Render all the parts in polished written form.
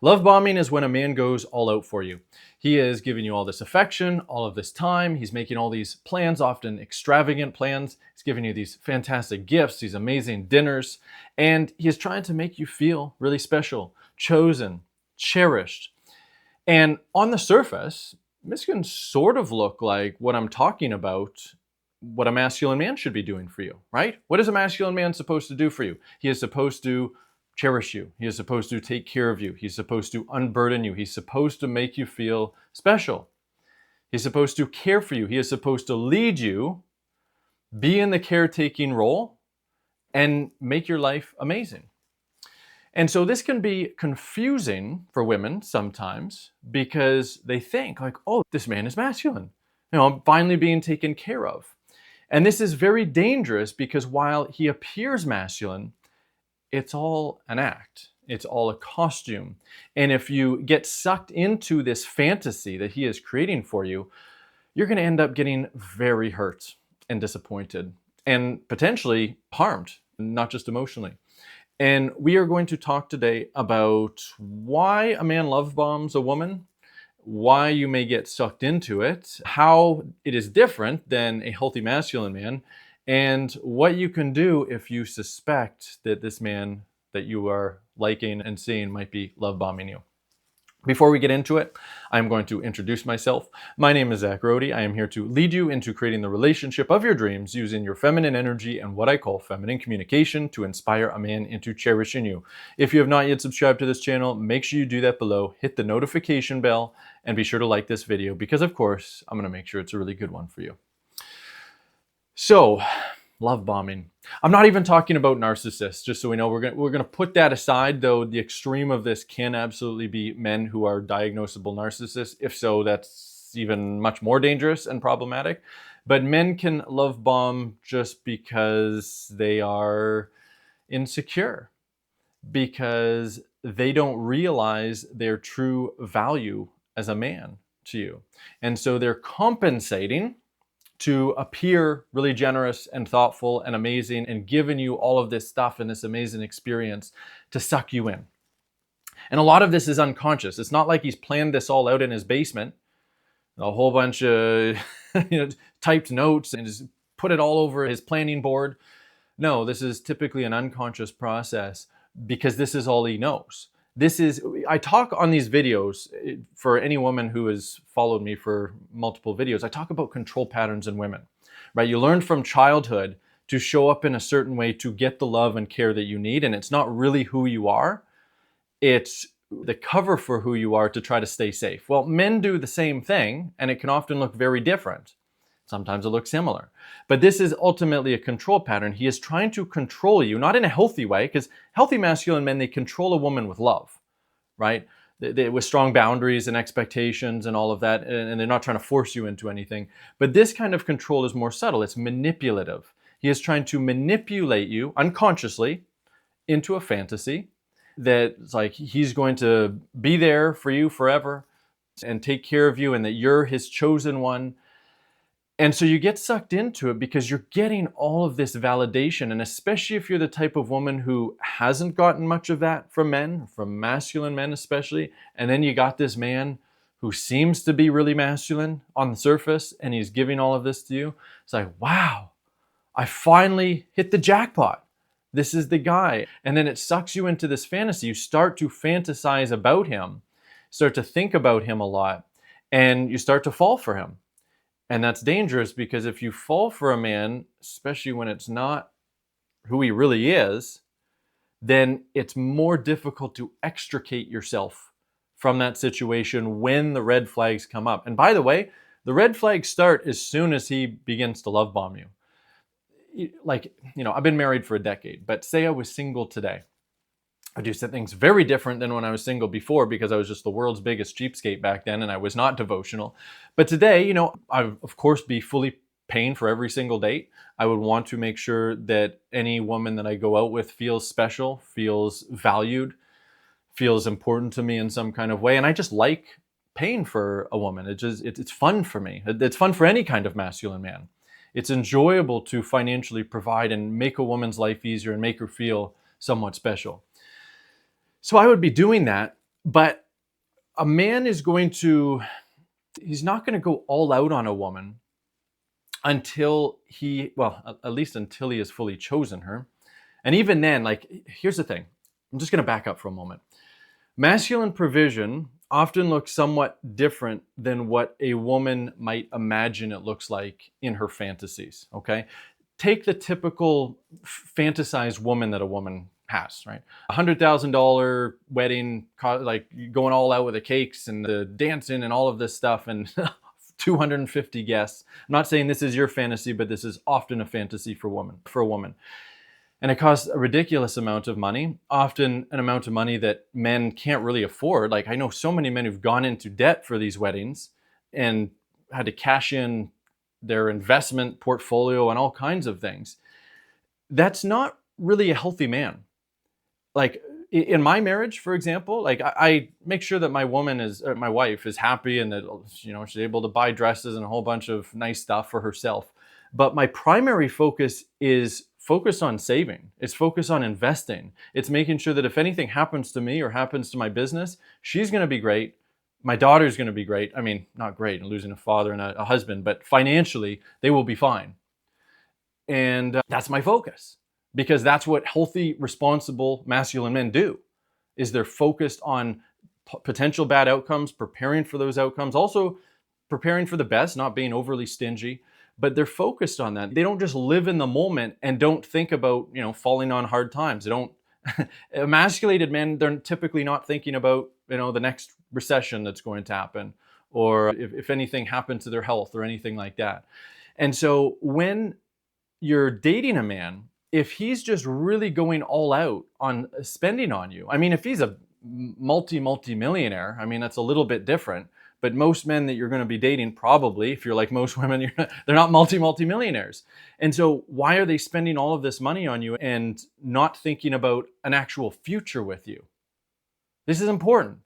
Love bombing is when a man goes all out for you. He is giving you all this affection, all of this time. He's making all these plans, often extravagant plans. He's giving you these fantastic gifts, these amazing dinners, and he is trying to make you feel really special, chosen, cherished. And on the surface, this can sort of look like what I'm talking about, what a masculine man should be doing for you, right? What is a masculine man supposed to do for you? He is supposed to cherish you. He is supposed to take care of you. He's supposed to unburden you. He's supposed to make you feel special. He's supposed to care for you. He is supposed to lead you, be in the caretaking role, and make your life amazing. And so this can be confusing for women sometimes because they think like, oh, this man is masculine. I'm finally being taken care of. And this is very dangerous because while he appears masculine, it's all an act. It's all a costume. And if you get sucked into this fantasy that he is creating for you, you're going to end up getting very hurt and disappointed and potentially harmed, not just emotionally. And we are going to talk today about why a man love bombs a woman, why you may get sucked into it, how it is different than a healthy masculine man, and what you can do if you suspect that this man that you are liking and seeing might be love bombing you. Before we get into it, I'm going to introduce myself. My name is Zach Rohde. I am here to lead you into creating the relationship of your dreams using your feminine energy and what I call feminine communication to inspire a man into cherishing you. If you have not yet subscribed to this channel, make sure you do that below, hit the notification bell, and be sure to like this video because, of course, I'm going to make sure it's a really good one for you. So, love bombing. I'm not even talking about narcissists, just so we know. We're going to put that aside, though the extreme of this can absolutely be men who are diagnosable narcissists. If so, that's even much more dangerous and problematic. But men can love bomb just because they are insecure, because they don't realize their true value as a man to you. And so they're compensating to appear really generous and thoughtful and amazing and giving you all of this stuff and this amazing experience to suck you in. And a lot of this is unconscious. It's not like he's planned this all out in his basement, a whole bunch of typed notes and just put it all over his planning board. No, this is typically an unconscious process because this is all he knows. I talk on these videos, for any woman who has followed me for multiple videos, I talk about control patterns in women, right? You learn from childhood to show up in a certain way to get the love and care that you need. And it's not really who you are. It's the cover for who you are to try to stay safe. Well, men do the same thing, and it can often look very different. Sometimes it looks similar. But this is ultimately a control pattern. He is trying to control you, not in a healthy way, because healthy masculine men, they control a woman with love, right? With strong boundaries and expectations and all of that, and they're not trying to force you into anything. But this kind of control is more subtle. It's manipulative. He is trying to manipulate you unconsciously into a fantasy that it's like he's going to be there for you forever and take care of you and that you're his chosen one. And so you get sucked into it because you're getting all of this validation. And especially if you're the type of woman who hasn't gotten much of that from men, from masculine men especially, and then you got this man who seems to be really masculine on the surface and he's giving all of this to you. It's like, wow, I finally hit the jackpot. This is the guy. And then it sucks you into this fantasy. You start to fantasize about him, start to think about him a lot, and you start to fall for him. And that's dangerous because if you fall for a man, especially when it's not who he really is, then it's more difficult to extricate yourself from that situation when the red flags come up. And by the way, the red flags start as soon as he begins to love bomb you. I've been married for a decade, but say I was single today. I do some things very different than when I was single before because I was just the world's biggest cheapskate back then and I was not devotional. But today, I would of course be fully paying for every single date. I would want to make sure that any woman that I go out with feels special, feels valued, feels important to me in some kind of way. And I just like paying for a woman. It's fun for me. It's fun for any kind of masculine man. It's enjoyable to financially provide and make a woman's life easier and make her feel somewhat special. So I would be doing that, But a man is going to, he's not going to go all out on a woman until he, well, at least until he has fully chosen her. And even then, like, here's the thing. I'm just going to back up for a moment. Masculine provision often looks somewhat different than what a woman might imagine it looks like in her fantasies, okay? Take the typical fantasized woman that a woman has, right? $100,000 wedding, like going all out with the cakes and the dancing and all of this stuff, and 250 guests. I'm not saying this is your fantasy, but this is often a fantasy for a woman. And it costs a ridiculous amount of money, often an amount of money that men can't really afford. Like, I know so many men who've gone into debt for these weddings and had to cash in their investment portfolio and all kinds of things. That's not really a healthy man. Like, in my marriage, for example, like, I make sure that my wife is happy, and that, you know, she's able to buy dresses and a whole bunch of nice stuff for herself. But my primary focus is focused on saving. It's focused on investing. It's making sure that if anything happens to me or happens to my business, she's going to be great. My daughter's going to be great. I mean, not great, losing a father and a husband, but financially, they will be fine. And that's my focus, because that's what healthy, responsible, masculine men do, is they're focused on potential bad outcomes, preparing for those outcomes, also preparing for the best, not being overly stingy, but they're focused on that. They don't just live in the moment and don't think about, you know, falling on hard times. They don't, emasculated men, they're typically not thinking about, you know, the next recession that's going to happen, or if anything happened to their health or anything like that. And so when you're dating a man, if he's just really going all out on spending on you, I mean, if he's a multi-millionaire, I mean, that's a little bit different. But most men that you're going to be dating, probably, if you're like most women, they're not multi-millionaires. And so why are they spending all of this money on you and not thinking about an actual future with you? This is important,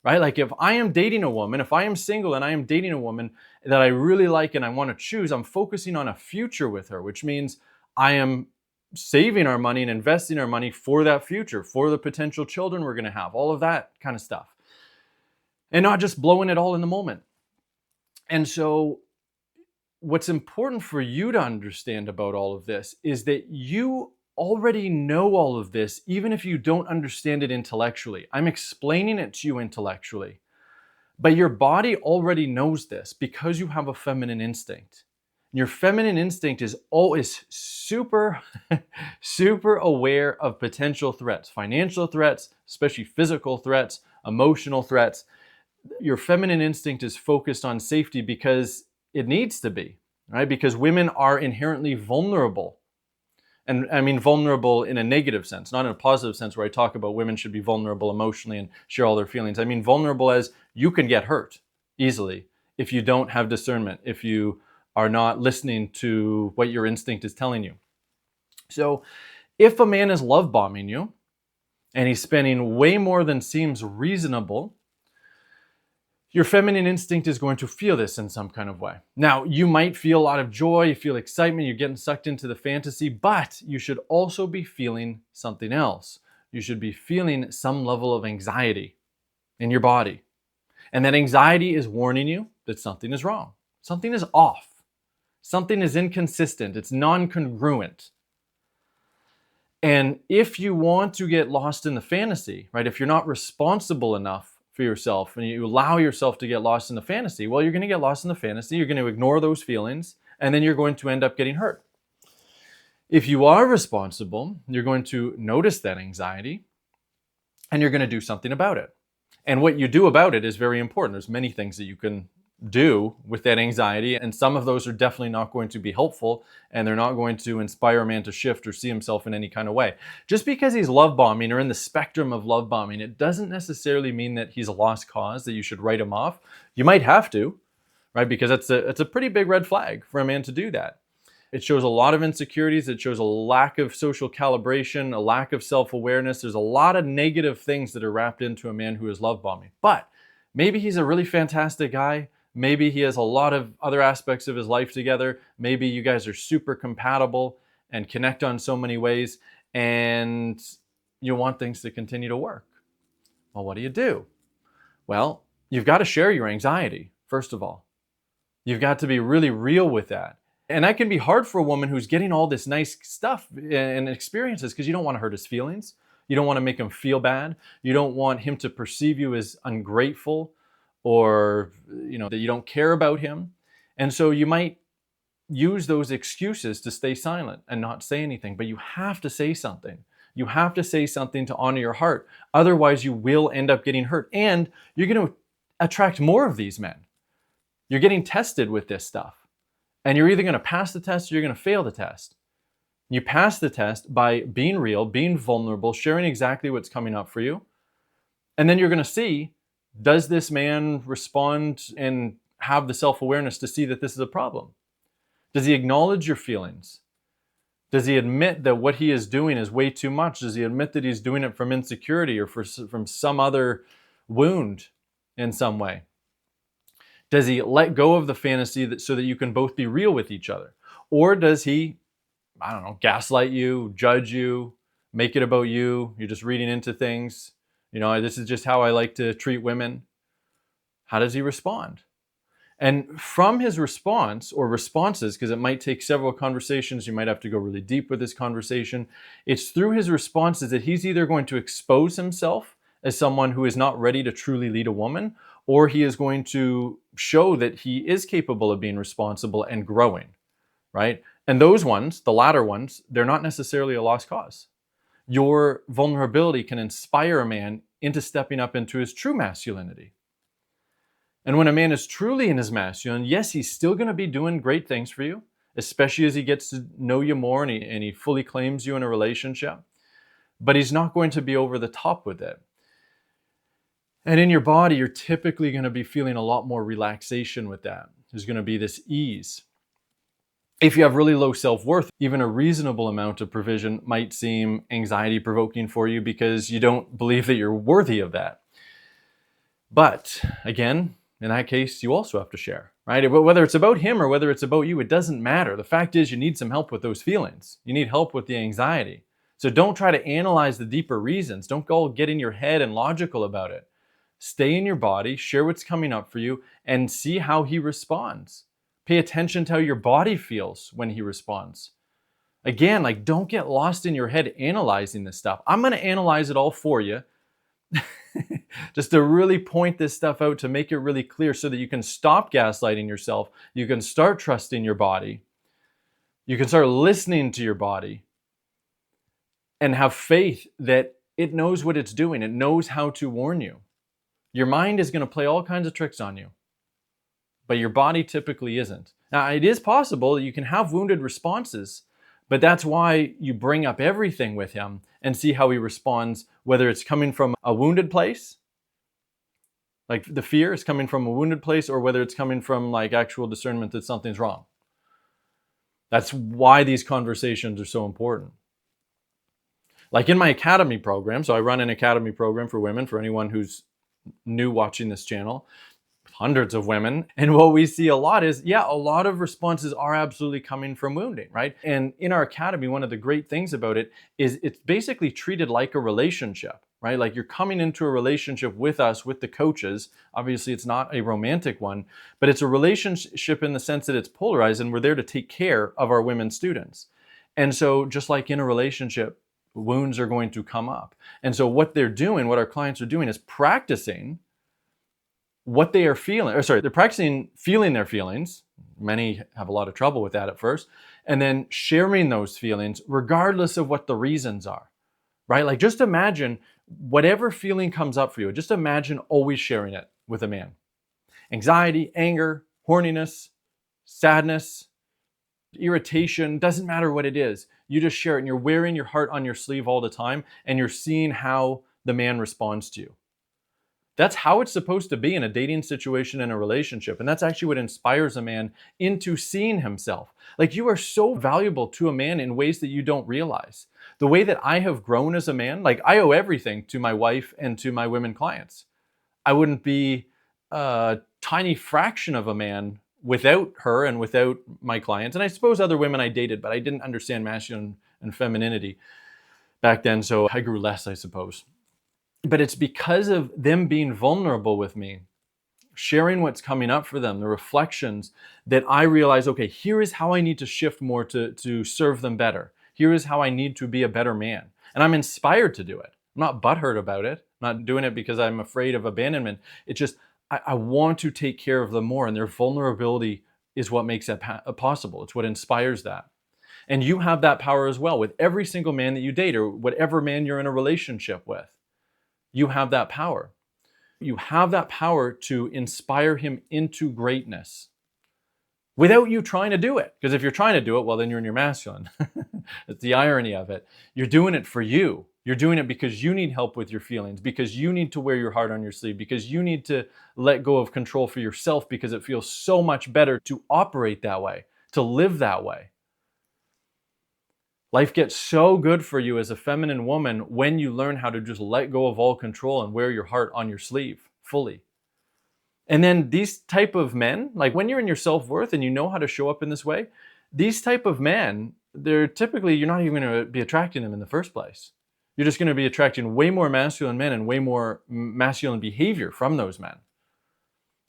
right? Like, if I am dating a woman, if I am single and I am dating a woman that I really like and I want to choose, I'm focusing on a future with her, which means I am saving our money and investing our money for that future, for the potential children we're going to have, all of that kind of stuff. And not just blowing it all in the moment. And so what's important for you to understand about all of this is that you already know all of this, even if you don't understand it intellectually. I'm explaining it to you intellectually, but your body already knows this because you have a feminine instinct. Your feminine instinct is always super, super aware of potential threats, financial threats, especially physical threats, emotional threats. Your feminine instinct is focused on safety because it needs to be, right? Because women are inherently vulnerable. And I mean vulnerable in a negative sense, not in a positive sense where I talk about women should be vulnerable emotionally and share all their feelings. I mean vulnerable as you can get hurt easily if you don't have discernment, if you are not listening to what your instinct is telling you. So if a man is love bombing you and he's spending way more than seems reasonable, your feminine instinct is going to feel this in some kind of way. Now, you might feel a lot of joy, you feel excitement, you're getting sucked into the fantasy, but you should also be feeling something else. You should be feeling some level of anxiety in your body. And that anxiety is warning you that something is wrong. Something is off. Something is inconsistent. It's non-congruent. And if you want to get lost in the fantasy, right, if you're not responsible enough for yourself and you allow yourself to get lost in the fantasy, well, you're going to get lost in the fantasy, you're going to ignore those feelings, and then you're going to end up getting hurt. If you are responsible, you're going to notice that anxiety and you're going to do something about it. And what you do about it is very important. There's many things that you can do with that anxiety, and some of those are definitely not going to be helpful, and they're not going to inspire a man to shift or see himself in any kind of way. Just because he's love bombing or in the spectrum of love bombing, it doesn't necessarily mean that he's a lost cause, that you should write him off. You might have to, right? Because it's a pretty big red flag for a man to do that. It shows a lot of insecurities. It shows a lack of social calibration, a lack of self-awareness. There's a lot of negative things that are wrapped into a man who is love bombing. But maybe he's a really fantastic guy. Maybe he has a lot of other aspects of his life together. Maybe you guys are super compatible and connect on so many ways, and you want things to continue to work. Well, what do you do? Well, you've got to share your anxiety, first of all. You've got to be really real with that. And that can be hard for a woman who's getting all this nice stuff and experiences, because you don't want to hurt his feelings. You don't want to make him feel bad. You don't want him to perceive you as ungrateful, or that you don't care about him. And so you might use those excuses to stay silent and not say anything, but you have to say something. You have to say something to honor your heart. Otherwise, you will end up getting hurt, and you're going to attract more of these men. You're getting tested with this stuff, and you're either going to pass the test or you're going to fail the test. You pass the test by being real, being vulnerable, sharing exactly what's coming up for you. And then you're going to see, does this man respond and have the self-awareness to see that this is a problem? Does he acknowledge your feelings? Does he admit that what he is doing is way too much? Does he admit that he's doing it from insecurity or from some other wound in some way? Does he let go of the fantasy so that you can both be real with each other? Or does he, gaslight you, judge you, make it about you? You're just reading into things. This is just how I like to treat women. How does he respond? And from his response or responses, because it might take several conversations, you might have to go really deep with this conversation. It's through his responses that he's either going to expose himself as someone who is not ready to truly lead a woman, or he is going to show that he is capable of being responsible and growing, right? And those ones, the latter ones, they're not necessarily a lost cause. Your vulnerability can inspire a man into stepping up into his true masculinity. And when a man is truly in his masculine, yes, he's still going to be doing great things for you, especially as he gets to know you more and he fully claims you in a relationship. But he's not going to be over the top with it. And in your body, you're typically going to be feeling a lot more relaxation with that. There's going to be this ease. If you have really low self-worth, even a reasonable amount of provision might seem anxiety-provoking for you because you don't believe that you're worthy of that. But again, in that case, you also have to share, right? Whether it's about him or whether it's about you, it doesn't matter. The fact is, you need some help with those feelings. You need help with the anxiety. So don't try to analyze the deeper reasons. Don't go get in your head and logical about it. Stay in your body, share what's coming up for you, and see how he responds. Pay attention to how your body feels when he responds. Again, don't get lost in your head analyzing this stuff. I'm going to analyze it all for you. Just to really point this stuff out, to make it really clear so that you can stop gaslighting yourself. You can start trusting your body. You can start listening to your body and have faith that it knows what it's doing. It knows how to warn you. Your mind is going to play all kinds of tricks on you, but your body typically isn't. Now, it is possible that you can have wounded responses, but that's why you bring up everything with him and see how he responds, whether it's coming from a wounded place, like the fear is coming from a wounded place, or whether it's coming from actual discernment that something's wrong. That's why these conversations are so important. In my academy program, so I run an academy program for women, for anyone who's new watching this channel, hundreds of women. And what we see a lot is, a lot of responses are absolutely coming from wounding, right? And in our academy, one of the great things about it is it's basically treated like a relationship, right? You're coming into a relationship with us, with the coaches. Obviously, it's not a romantic one, but it's a relationship in the sense that it's polarized, and we're there to take care of our women students. And so just like in a relationship, wounds are going to come up. And so what they're doing, what our clients are doing, is practicing what they are feeling, they're practicing feeling their feelings. Many have a lot of trouble with that at first. And then sharing those feelings regardless of what the reasons are, right? Just imagine whatever feeling comes up for you, just imagine always sharing it with a man. Anxiety, anger, horniness, sadness, irritation, doesn't matter what it is. You just share it, and you're wearing your heart on your sleeve all the time, and you're seeing how the man responds to you. That's how it's supposed to be in a dating situation, in a relationship. And that's actually what inspires a man into seeing himself. You are so valuable to a man in ways that you don't realize. The way that I have grown as a man, I owe everything to my wife and to my women clients. I wouldn't be a tiny fraction of a man without her and without my clients. And I suppose other women I dated, but I didn't understand masculine and femininity back then. So I grew less, I suppose. But it's because of them being vulnerable with me, sharing what's coming up for them, the reflections, that I realize, okay, here is how I need to shift more to serve them better. Here is how I need to be a better man. And I'm inspired to do it. I'm not butthurt about it. I'm not doing it because I'm afraid of abandonment. It's just, I want to take care of them more, and their vulnerability is what makes that possible. It's what inspires that. And you have that power as well with every single man that you date or whatever man you're in a relationship with. You have that power. You have that power to inspire him into greatness without you trying to do it. Because if you're trying to do it, well, then you're in your masculine. That's the irony of it. You're doing it for you. You're doing it because you need help with your feelings, because you need to wear your heart on your sleeve, because you need to let go of control for yourself, because it feels so much better to operate that way, to live that way. Life gets so good for you as a feminine woman when you learn how to just let go of all control and wear your heart on your sleeve fully. And then these type of men, like when you're in your self-worth and you know how to show up in this way, these type of men, they're typically, you're not even going to be attracting them in the first place. You're just going to be attracting way more masculine men and way more masculine behavior from those men.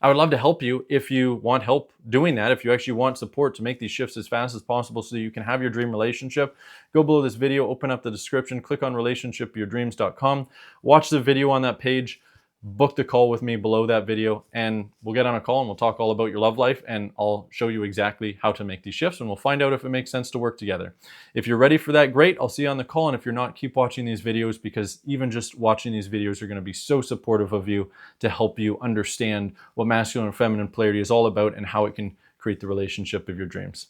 I would love to help you if you want help doing that. If you actually want support to make these shifts as fast as possible so that you can have your dream relationship, go below this video, open up the description, click on relationshipyourdreams.com, watch the video on that page, book the call with me below that video, and we'll get on a call and we'll talk all about your love life, and I'll show you exactly how to make these shifts, and we'll find out if it makes sense to work together. If you're ready for that, great. I'll see you on the call. And if you're not, keep watching these videos, because even just watching these videos are going to be so supportive of you to help you understand what masculine and feminine polarity is all about and how it can create the relationship of your dreams.